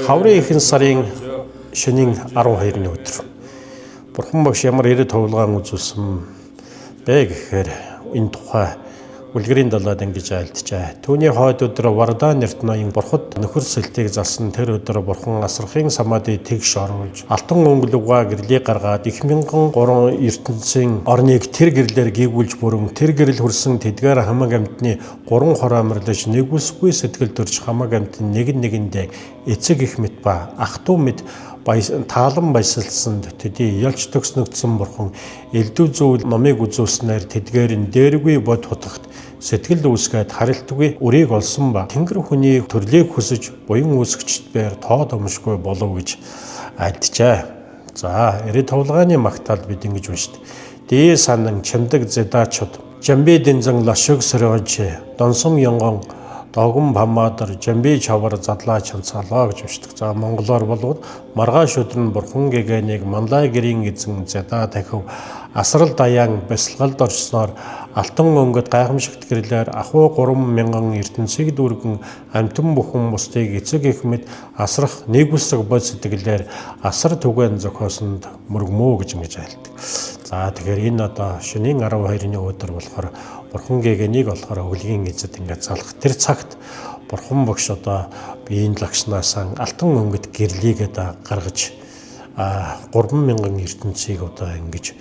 Хаврын ихэнх сарын шөнийн 12-ны өдөр Бурхан багш ямар ирээд товлгаан үзүүлсэн бэ гэхээр энэ тухай үлгэрийн далаад ингэж айлтжээ. Түүний хойд өдөр Варда нэрт ноён Бурхад нөхөр сэлтийг залсан тэр өдөр Бурхан асрахын самаадыг тэгш оруулж алтан өнгөлөгва гэрлийг гаргаад их мянган гурван ертөнцийн орныг тэр гэрлээр гүйгүүлж бүрэн тэр гэрэл хүрсэн тэдгээр хамаг амьтны гурван хороо амарлаж нэгүсгүй сэтгэл төрж хамаг амьтны нэгэндээ эцэг их мэт ба ах トゥ мэт таалан баясалсан тэдий ялч төгснөгдсөн Бурхан элдв зүйл номыг үзүүлснээр тэдгээр нь дээргүй бод хутагт сэтгэл үүсгээд харилтгүй үрийг олсон ба Тэнгэр хүний төрлийг хүсэж буян үүсгчдээр тоо домшгүй болов гэж альджээ. За, ирээд товлгааны магтаал бид ингэж уншдаг. Дээ санан чимдэг зэдаачуд жамби дэнзэн лашиг сэргэж донсон янгон догон памаадар жамби чавар задлаа чанцаалаа гэж уншдаг. За, монголоор болвол маргааш өдөр нь Бурхан гэгэнийг манлай гэрийн эзэн зэдаа дахив асрал даяан бясалгалд орсноор алтан өнгөд гайхамшигт гэрлээр ахуй 3000 ертөнцийг дүүргэн амтан бүхэн бусдыг эцэг их мэд асрах нэг үсэг бод сэтгэлээр асар түгээн зохиосонд мөргмөө гэж ингэж айлдаг. За, тэгэхээр энэ одоо шөнийн 12-ны өдөр болохоор Бурхан гэгэнийг болохоор өвлгийн эзэд ингээд залах тэр цагт Бурхан багш одоо биеийн лагшнаас алтан өнгөд гэрлийг гаргаж 3000 ертөнцийг одоо ингэж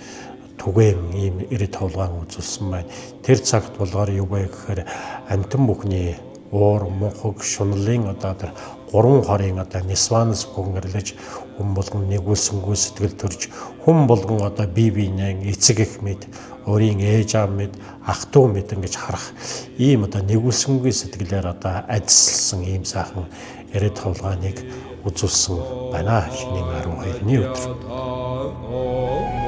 түгээн ийм ирээд товлгаан үзүүлсэн байна. Тэр цагт болохоор юу вэ гэхээр амтан бүхний уур мохог шунлын одоо тэр гурван хорийн одоо нисванс гүнгэрлэж хүн болгон нэгүүлсэнгүй сэтгэл төрж хүн болгон одоо бие биенээ эцэг их мэд өөрийн ээж аав мэд ах トゥ мэд ингэж харах ийм одоо нэгүүлсэнгүй сэтгэлээр одоо ажилласан ийм сайхан ирээд товлгааныг үзүүлсэн байна. Шинийн 12-ны өдөр.